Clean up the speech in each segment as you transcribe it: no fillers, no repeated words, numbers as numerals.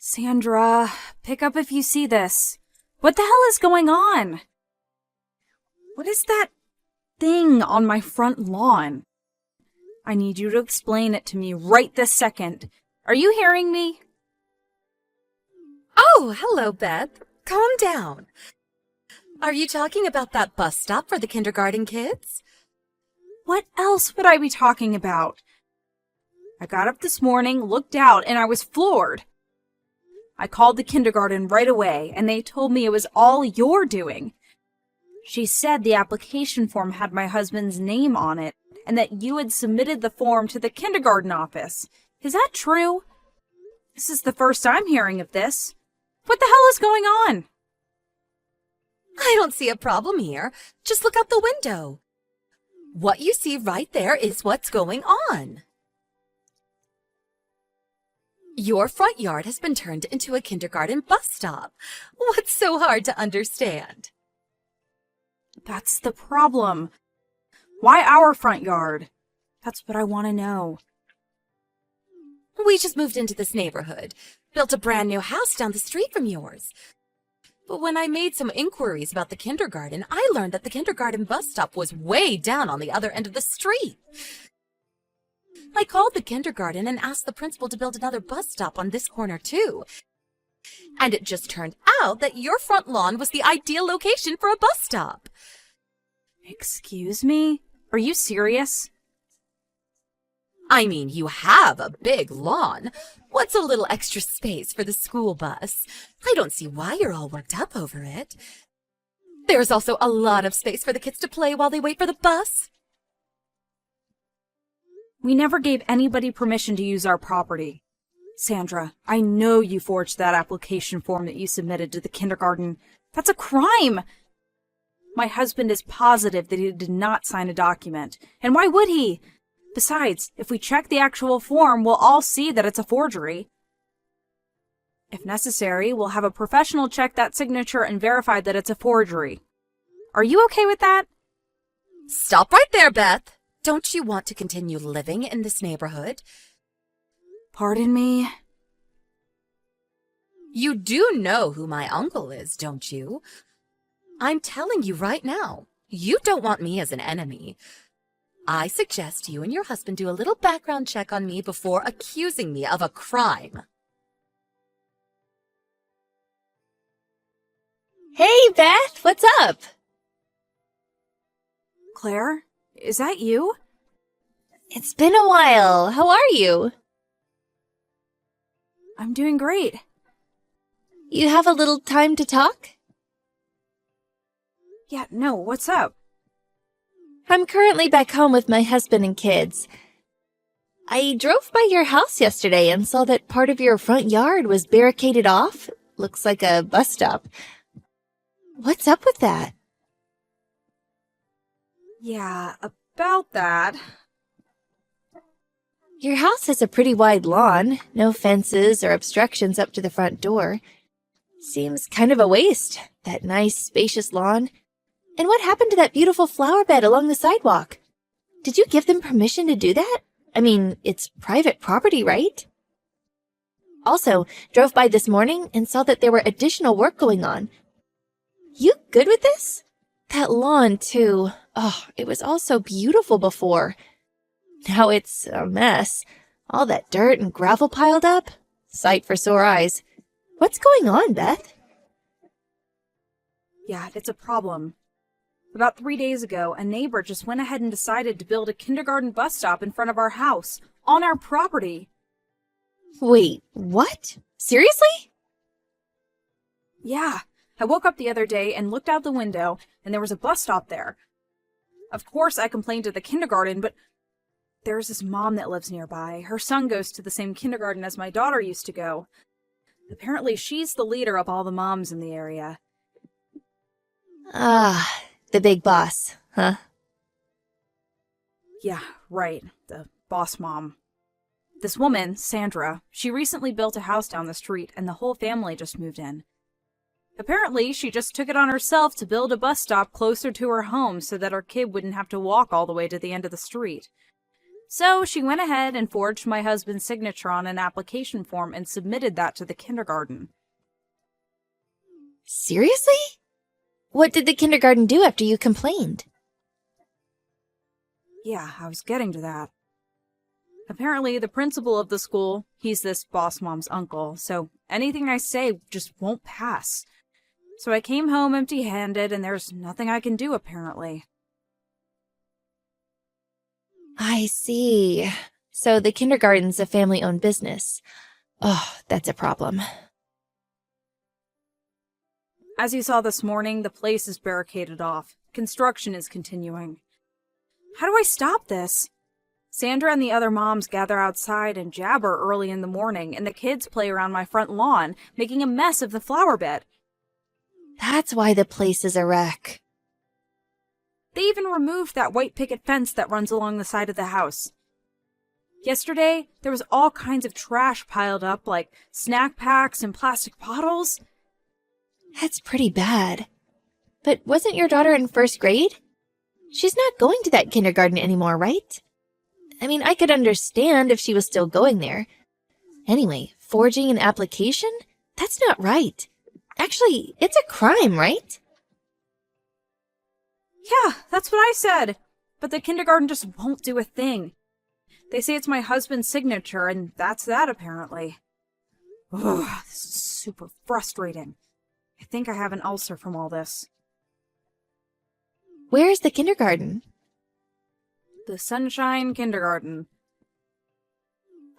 Sandra, pick up if you see this. What the hell is going on? What is that thing on my front lawn? I need you to explain it to me right this second. Are you hearing me? Oh, hello, Beth. Calm down. Are you talking about that bus stop for the kindergarten kids? What else would I be talking about? I got up this morning, looked out, and I was floored. I called the kindergarten right away, and they told me it was all your doing. She said the application form had my husband's name on it, and that you had submitted the form to the kindergarten office. Is that true? This is the first I'm hearing of this. What the hell is going on? I don't see a problem here. Just look out the window. What you see right there is what's going on. Your front yard has been turned into a kindergarten bus stop. What's so hard to understand? That's the problem. Why our front yard? That's what I want to know. We just moved into this neighborhood, built a brand new house down the street from yours. But when I made some inquiries about the kindergarten, I learned that the kindergarten bus stop was way down on the other end of the street. I called the kindergarten and asked the principal to build another bus stop on this corner too. And it just turned out that your front lawn was the ideal location for a bus stop. Excuse me? Are you serious? I mean, you have a big lawn. What's a little extra space for the school bus? I don't see why you're all worked up over it. There's also a lot of space for the kids to play while they wait for the bus. We never gave anybody permission to use our property. Sandra, I know you forged that application form that you submitted to the kindergarten. That's a crime! My husband is positive that he did not sign a document. And why would he? Besides, if we check the actual form, we'll all see that it's a forgery. If necessary, we'll have a professional check that signature and verify that it's a forgery. Are you okay with that? Stop right there, Beth. Don't you want to continue living in this neighborhood? Pardon me? You do know who my uncle is, don't you? I'm telling you right now, you don't want me as an enemy. I suggest you and your husband do a little background check on me before accusing me of a crime. Hey, Beth, what's up? Claire, is that you? It's been a while. How are you? I'm doing great. You have a little time to talk? Yeah, no, what's up? I'm currently back home with my husband and kids. I drove by your house yesterday and saw that part of your front yard was barricaded off. Looks like a bus stop. What's up with that? Yeah, about that. Your house has a pretty wide lawn, no fences or obstructions up to the front door. Seems kind of a waste, that nice, spacious lawn. And what happened to that beautiful flower bed along the sidewalk? Did you give them permission to do that? I mean, it's private property, right? Also, drove by this morning and saw that there were additional work going on. You good with this? That lawn, too. Oh, it was all so beautiful before. Now it's a mess. All that dirt and gravel piled up. Sight for sore eyes. What's going on, Beth? Yeah, it's a problem. About 3 days ago, a neighbor just went ahead and decided to build a kindergarten bus stop in front of our house, on our property. Wait, what? Seriously? Yeah, I woke up the other day and looked out the window, and there was a bus stop there. Of course, I complained to the kindergarten, but there's this mom that lives nearby. Her son goes to the same kindergarten as my daughter used to go. Apparently, she's the leader of all the moms in the area. Ah, the big boss, huh? Yeah, right. The boss mom. This woman, Sandra, she recently built a house down the street and the whole family just moved in. Apparently, she just took it on herself to build a bus stop closer to her home so that her kid wouldn't have to walk all the way to the end of the street. So she went ahead and forged my husband's signature on an application form and submitted that to the kindergarten. Seriously? What did the kindergarten do after you complained? Yeah, I was getting to that. Apparently, the principal of the school, he's this boss mom's uncle, so anything I say just won't pass. So I came home empty-handed, and there's nothing I can do, apparently. I see. So the kindergarten's a family-owned business. Oh, that's a problem. As you saw this morning, the place is barricaded off. Construction is continuing. How do I stop this? Sandra and the other moms gather outside and jabber early in the morning, and the kids play around my front lawn, making a mess of the flower bed. That's why the place is a wreck. They even removed that white picket fence that runs along the side of the house. Yesterday, there was all kinds of trash piled up, like snack packs and plastic bottles. That's pretty bad. But wasn't your daughter in first grade? She's not going to that kindergarten anymore, right? I mean, I could understand if she was still going there. Anyway, forging an application? That's not right. Actually, it's a crime, right? Yeah, that's what I said. But the kindergarten just won't do a thing. They say it's my husband's signature, and that's that, apparently. Ugh, this is super frustrating. I think I have an ulcer from all this. Where's the kindergarten? The Sunshine Kindergarten.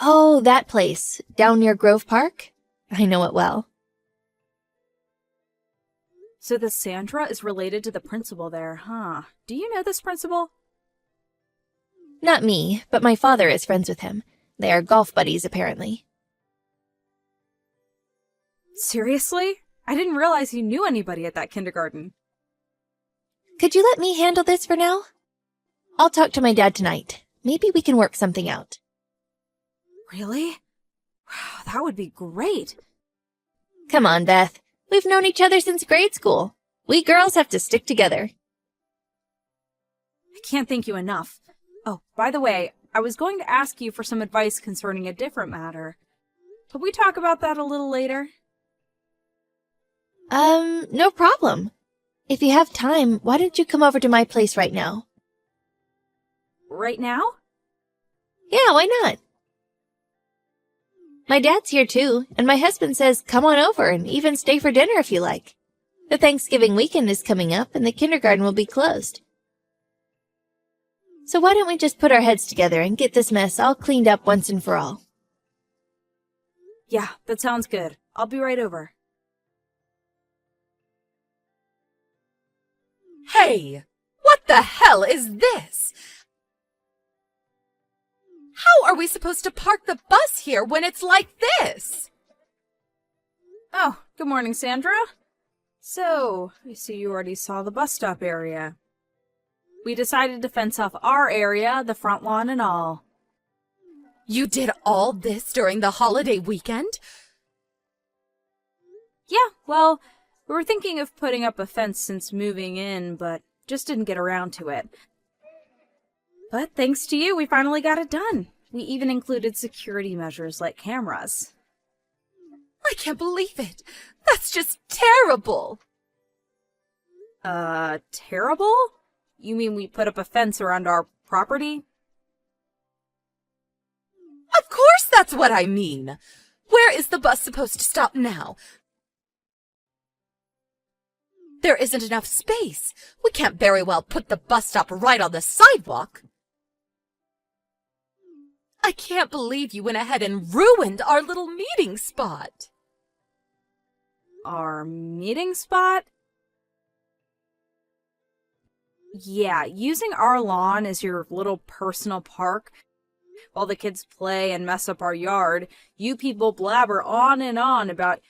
Oh, that place, down near Grove Park? I know it well. So the Sandra is related to the principal there, huh? Do you know this principal? Not me, but my father is friends with him. They are golf buddies, apparently. Seriously? I didn't realize you knew anybody at that kindergarten. Could you let me handle this for now? I'll talk to my dad tonight. Maybe we can work something out. Really? Wow, that would be great. Come on, Beth. We've known each other since grade school. We girls have to stick together. I can't thank you enough. Oh, by the way, I was going to ask you for some advice concerning a different matter. Could we talk about that a little later? No problem. If you have time, why don't you come over to my place right now? Right now? Yeah, why not? My dad's here too, and my husband says come on over and even stay for dinner if you like. The Thanksgiving weekend is coming up and the kindergarten will be closed. So why don't we just put our heads together and get this mess all cleaned up once and for all? Yeah, that sounds good. I'll be right over. Hey, what the hell is this? How are we supposed to park the bus here when it's like this? Oh, good morning, Sandra. So, I see you already saw the bus stop area. We decided to fence off our area, the front lawn and all. You did all this during the holiday weekend? Yeah, well, we were thinking of putting up a fence since moving in, but just didn't get around to it. But thanks to you, we finally got it done. We even included security measures like cameras. I can't believe it. That's just terrible. Terrible? You mean we put up a fence around our property? Of course that's what I mean. Where is the bus supposed to stop now? There isn't enough space. We can't very well put the bus stop right on the sidewalk. I can't believe you went ahead and ruined our little meeting spot. Our meeting spot? Yeah, using our lawn as your little personal park while the kids play and mess up our yard, you people blabber on and on about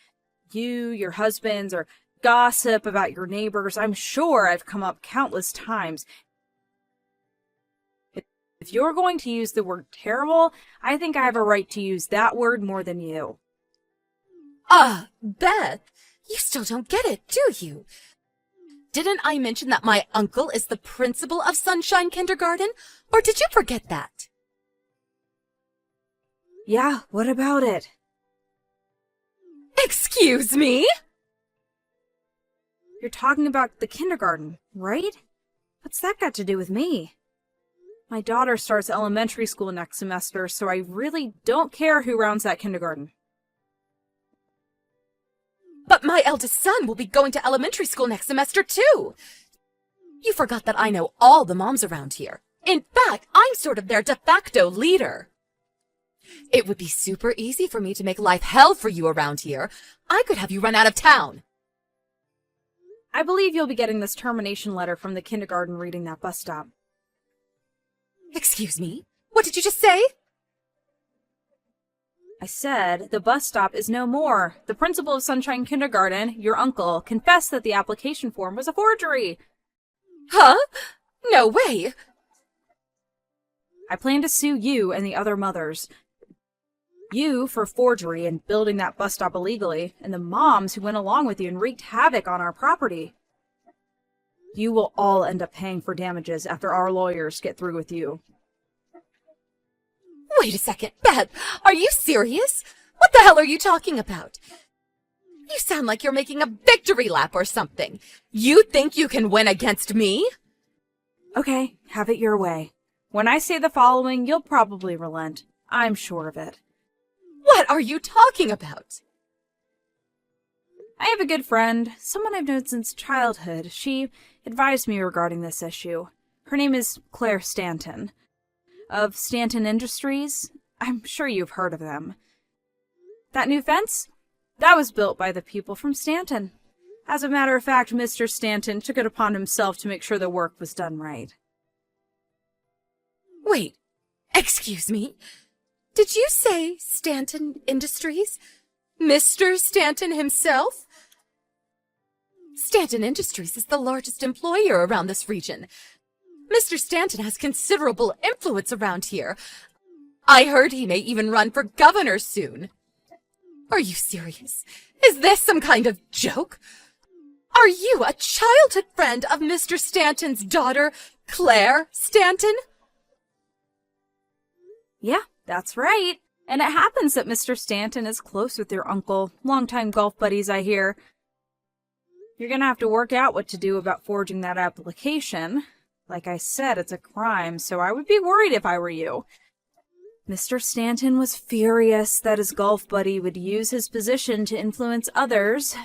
you, your husbands, or gossip about your neighbors. I'm sure I've come up countless times. If you're going to use the word terrible, I think I have a right to use that word more than you. Beth, you still don't get it, do you? Didn't I mention that my uncle is the principal of Sunshine Kindergarten? Or did you forget that? Yeah, what about it? Excuse me? You're talking about the kindergarten, right? What's that got to do with me? My daughter starts elementary school next semester, so I really don't care who rounds that kindergarten. But my eldest son will be going to elementary school next semester, too. You forgot that I know all the moms around here. In fact, I'm sort of their de facto leader. It would be super easy for me to make life hell for you around here. I could have you run out of town. I believe you'll be getting this termination letter from the kindergarten reading that bus stop. Excuse me? What did you just say? I said the bus stop is no more. The principal of Sunshine Kindergarten, your uncle, confessed that the application form was a forgery. Huh? No way. I plan to sue you and the other mothers. You for forgery and building that bus stop illegally, and the moms who went along with you and wreaked havoc on our property. You will all end up paying for damages after our lawyers get through with you. Wait a second, Beth, are you serious? What the hell are you talking about? You sound like you're making a victory lap or something. You think you can win against me? Okay, have it your way. When I say the following, you'll probably relent. I'm sure of it. What are you talking about? I have a good friend, someone I've known since childhood. She advised me regarding this issue. Her name is Claire Stanton. Of Stanton Industries. I'm sure you've heard of them. That new fence? That was built by the people from Stanton. As a matter of fact, Mr. Stanton took it upon himself to make sure the work was done right. Wait, excuse me? Did you say Stanton Industries? Mr. Stanton himself? Stanton Industries is the largest employer around this region. Mr. Stanton has considerable influence around here. I heard he may even run for governor soon. Are you serious? Is this some kind of joke? Are you a childhood friend of Mr. Stanton's daughter, Claire Stanton? Yeah, that's right. And it happens that Mr. Stanton is close with your uncle. Longtime golf buddies, I hear. You're gonna have to work out what to do about forging that application. Like I said, it's a crime, so I would be worried if I were you. Mr. Stanton was furious that his golf buddy would use his position to influence others,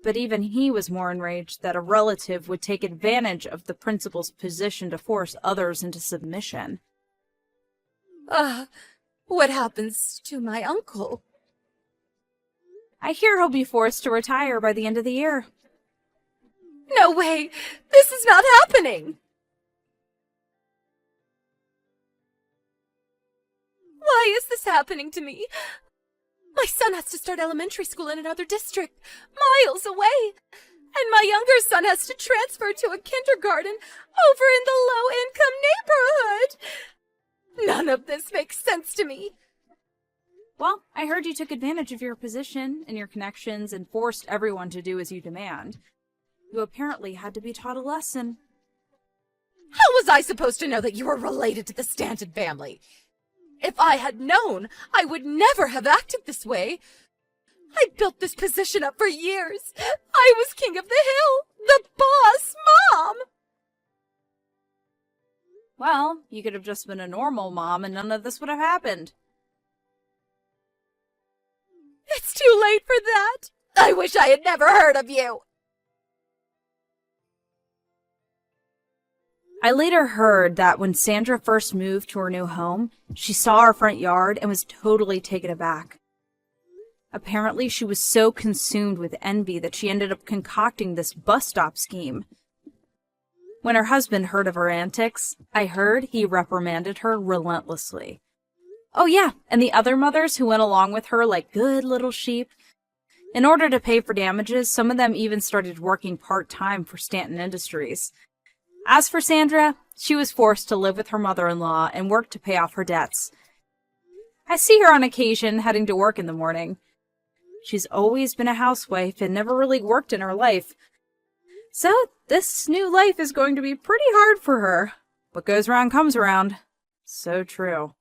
but even he was more enraged that a relative would take advantage of the principal's position to force others into submission. What happens to my uncle? I hear he'll be forced to retire by the end of the year. No way! This is not happening! Why is this happening to me? My son has to start elementary school in another district, miles away. And my younger son has to transfer to a kindergarten over in the low-income neighborhood. None of this makes sense to me. Well, I heard you took advantage of your position and your connections and forced everyone to do as you demand. You apparently had to be taught a lesson. How was I supposed to know that you were related to the Stanton family? If I had known, I would never have acted this way. I built this position up for years. I was king of the hill, the boss mom. Well, you could have just been a normal mom and none of this would have happened. It's too late for that. I wish I had never heard of you. I later heard that when Sandra first moved to her new home, she saw our front yard and was totally taken aback. Apparently, she was so consumed with envy that she ended up concocting this bus stop scheme. When her husband heard of her antics, I heard he reprimanded her relentlessly. Oh yeah, and the other mothers who went along with her like good little sheep. In order to pay for damages, some of them even started working part-time for Stanton Industries. As for Sandra, she was forced to live with her mother-in-law and work to pay off her debts. I see her on occasion heading to work in the morning. She's always been a housewife and never really worked in her life. So this new life is going to be pretty hard for her. What goes around comes around. So true.